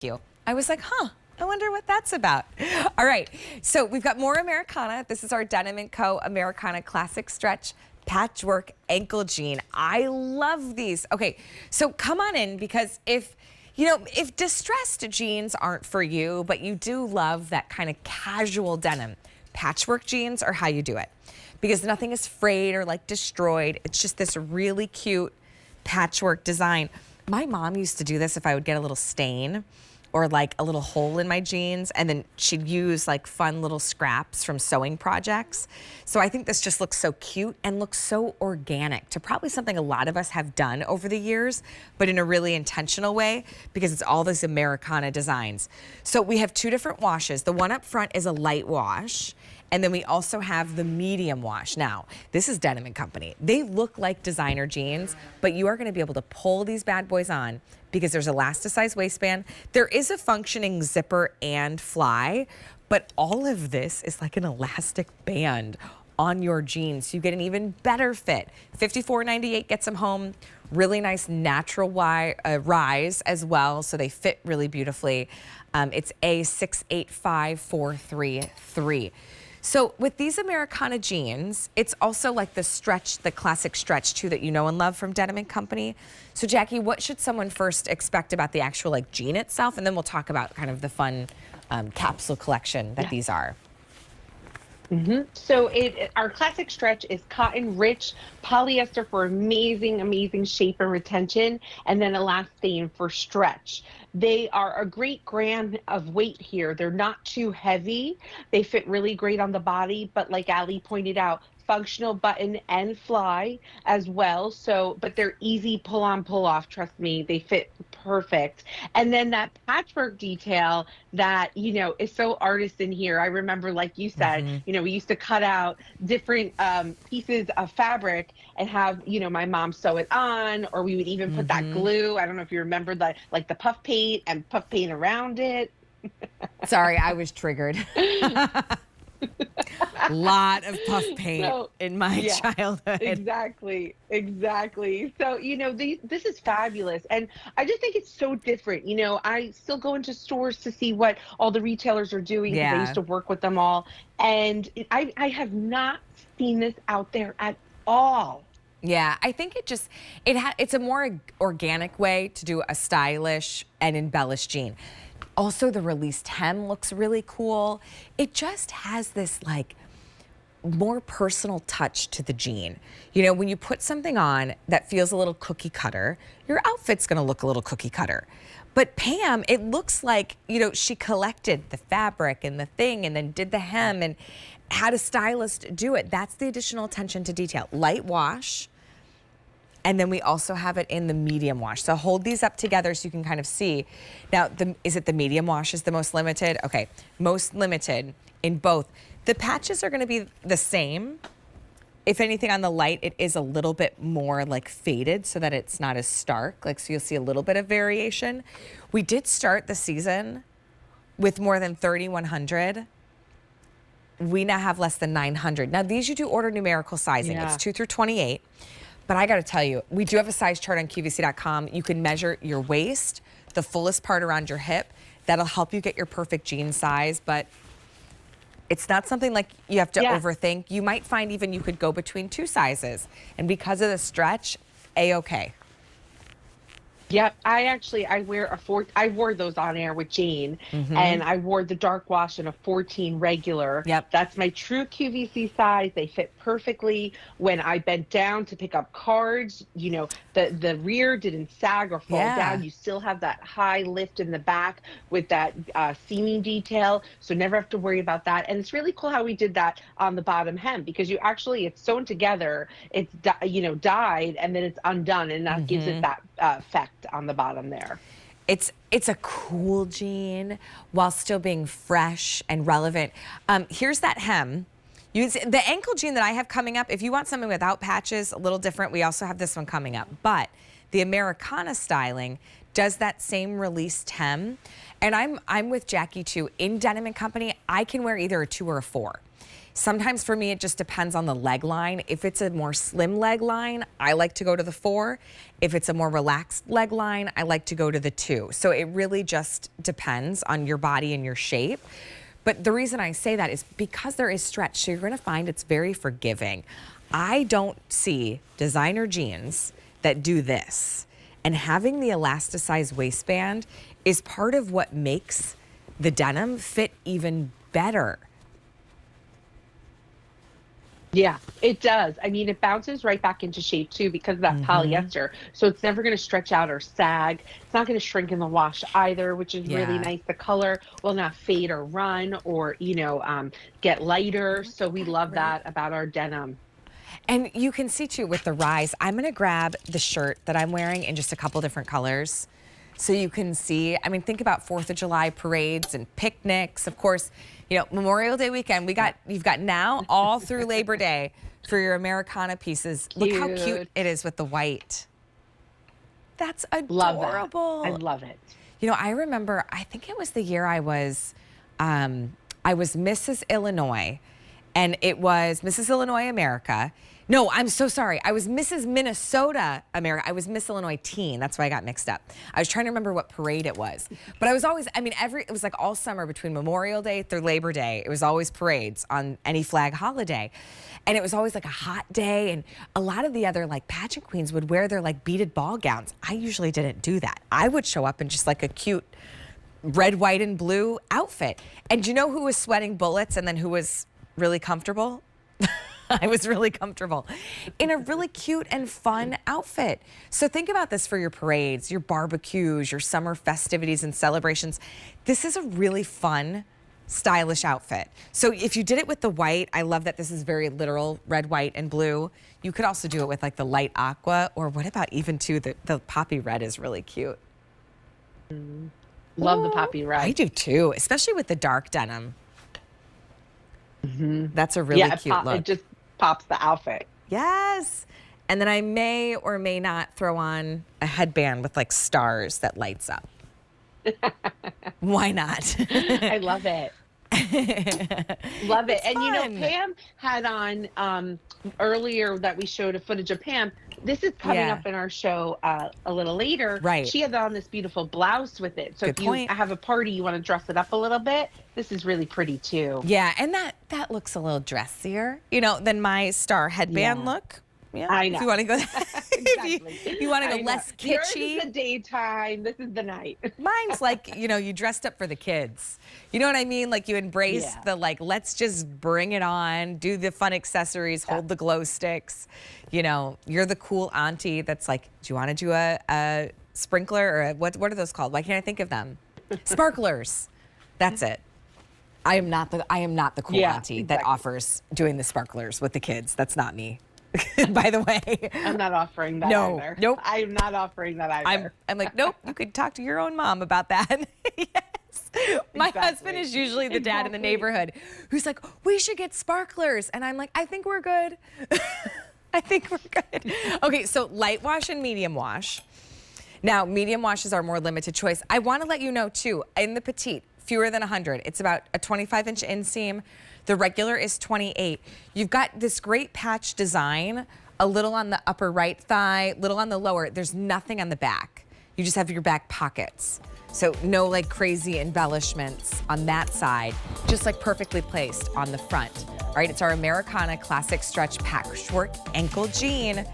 you. I was like, huh, I wonder what that's about. All right, so we've got more Americana. This is our Denim & Co. Americana Classic Stretch Patchwork Ankle Jean. I love these. Okay, so come on in, because if distressed jeans aren't for you, but you do love that kind of casual denim, patchwork jeans are how you do it. Because nothing is frayed or like destroyed. It's just this really cute patchwork design. My mom used to do this if I would get a little stain or like a little hole in my jeans, and then she'd use like fun little scraps from sewing projects. So I think this just looks so cute and looks so organic to probably something a lot of us have done over the years, but in a really intentional way, because it's all these Americana designs. So we have two different washes. The one up front is a light wash, and then we also have the medium wash. Now, this is Denim & Company. They look like designer jeans, but you are gonna be able to pull these bad boys on because there's elasticized waistband. There is a functioning zipper and fly, but all of this is like an elastic band on your jeans. So you get an even better fit. $54.98 gets them home. Really nice natural rise as well, so they fit really beautifully. It's A685433. So with these Americana jeans, it's also like the stretch, the classic stretch too, that you know and love from Denim & Company. So Jackie, what should someone first expect about the actual like jean itself? And then we'll talk about kind of the fun capsule collection that these are. So our classic stretch is cotton rich polyester for amazing shape and retention, and then elastane for stretch. They are a great gram of weight here. They're not too heavy. They fit really great on the body, but like Ali pointed out, functional button and fly as well. So, but they're easy pull on, pull off. Trust me, they fit perfect. And then that patchwork detail that, you know, is so artisan here. I remember, like you said, you know, we used to cut out different pieces of fabric and have, you know, my mom sew it on, or we would even put that glue. I don't know if you remember that, like the puff paint and puff paint around it. Sorry, I was triggered. Lot of puff paint in my childhood. Exactly. So, you know, this is fabulous. And I just think it's so different. You know, I still go into stores to see what all the retailers are doing, because I used to work with them all. And I have not seen this out there at all. Yeah, I think it's a more organic way to do a stylish and embellished jean. Also, the released hem looks really cool. It just has this like more personal touch to the jean. You know, when you put something on that feels a little cookie cutter, your outfit's gonna look a little cookie cutter. But Pam, it looks like, you know, she collected the fabric and the thing and then did the hem and had a stylist do it. That's the additional attention to detail. Light wash. And then we also have it in the medium wash. So hold these up together so you can kind of see. Now, is it the medium wash is the most limited? Okay, most limited in both. The patches are gonna be the same. If anything, on the light, it is a little bit more like faded so that it's not as stark. Like, so you'll see a little bit of variation. We did start the season with more than 3,100. We now have less than 900. Now, these you do order numerical sizing. It's 2 through 28. But I gotta tell you, we do have a size chart on QVC.com. You can measure your waist, the fullest part around your hip. That'll help you get your perfect jean size, but it's not something like you have to overthink. You might find even you could go between two sizes. And because of the stretch, A-okay. Yep, I wore those on air with Jane, and I wore the dark wash in a 14 regular. Yep. That's my true QVC size. They fit perfectly. When I bent down to pick up cards, you know, the rear didn't sag or fall down. You still have that high lift in the back with that seaming detail, so never have to worry about that. And it's really cool how we did that on the bottom hem, because it's sewn together, it's dyed, and then it's undone, and that gives it that effect on the bottom there. It's a cool jean while still being fresh and relevant. Here's that hem. The ankle jean that I have coming up, if you want something without patches, a little different, we also have this one coming up. But the Americana styling does that same released hem. And I'm with Jackie too. In Denim & Company, I can wear either a 2 or a 4. Sometimes for me, it just depends on the leg line. If it's a more slim leg line, I like to go to the 4. If it's a more relaxed leg line, I like to go to the 2. So it really just depends on your body and your shape. But the reason I say that is because there is stretch, so you're gonna find it's very forgiving. I don't see designer jeans that do this. And having the elasticized waistband is part of what makes the denim fit even better. Yeah, it does. I mean, it bounces right back into shape too because of that polyester. So it's never going to stretch out or sag. It's not going to shrink in the wash either, which is really nice. The color will not fade or run or, get lighter. So we love that about our denim. And you can see too with the rise, I'm gonna grab the shirt that I'm wearing in just a couple different colors. So you can see, I mean, think about 4th of July parades and picnics. Of course, Memorial Day weekend, you've got now all through Labor Day for your Americana pieces. Look how cute it is with the white. That's adorable. I love it. I remember, I think it was the year I was Mrs. Illinois, and it was Mrs. Illinois America. No, I'm so sorry. I was Mrs. Minnesota America. I was Miss Illinois Teen. That's why I got mixed up. I was trying to remember what parade it was. But I was always, it was like all summer between Memorial Day through Labor Day. It was always parades on any flag holiday. And it was always like a hot day. And a lot of the other like pageant queens would wear their like beaded ball gowns. I usually didn't do that. I would show up in just like a cute red, white, and blue outfit. And do you know who was sweating bullets and then who was really comfortable? I was really comfortable in a really cute and fun outfit. So think about this for your parades, your barbecues, your summer festivities and celebrations. This is a really fun, stylish outfit. So if you did it with the white, I love that this is very literal red, white, and blue. You could also do it with like the light aqua, or what about even too, the poppy red is really cute. Love the poppy red. I do too, especially with the dark denim. That's a really cute look. It just pops the outfit. Yes. And then I may or may not throw on a headband with like stars that lights up. Why not? I love it. Love it. It's and fun. Pam had on earlier that we showed a footage of Pam. This is coming up in our show a little later. Right. She had on this beautiful blouse with it. So Good if point. you have a party, you want to dress it up a little bit, this is really pretty too. Yeah, and that looks a little dressier, than my star headband look. Yeah, I know. If you want to go, Exactly. if you want to go less kitschy. Yours is the daytime. This is the night. Mine's like, you dressed up for the kids. You know what I mean? Like you embrace the let's just bring it on, do the fun accessories, hold the glow sticks. You're the cool auntie that's like, do you want to do a sprinkler or what are those called? Why can't I think of them? Sparklers. That's it. I am not the cool auntie that offers doing the sparklers with the kids. That's not me. By the way, I'm not offering that either. Nope. I'm not offering that either. I'm like, nope, you could talk to your own mom about that. Yes. My husband is usually the dad in the neighborhood who's like, we should get sparklers. And I'm like, I think we're good. I think we're good. Okay, so light wash and medium wash. Now, medium washes are more limited choice. I want to let you know too, in the petite, fewer than 100. It's about a 25-inch inseam. The regular is 28. You've got this great patch design, a little on the upper right thigh, little on the lower. There's nothing on the back. You just have your back pockets. So no like crazy embellishments on that side, just like perfectly placed on the front. All right, it's our Americana Classic Stretch Patchwork Ankle Jean.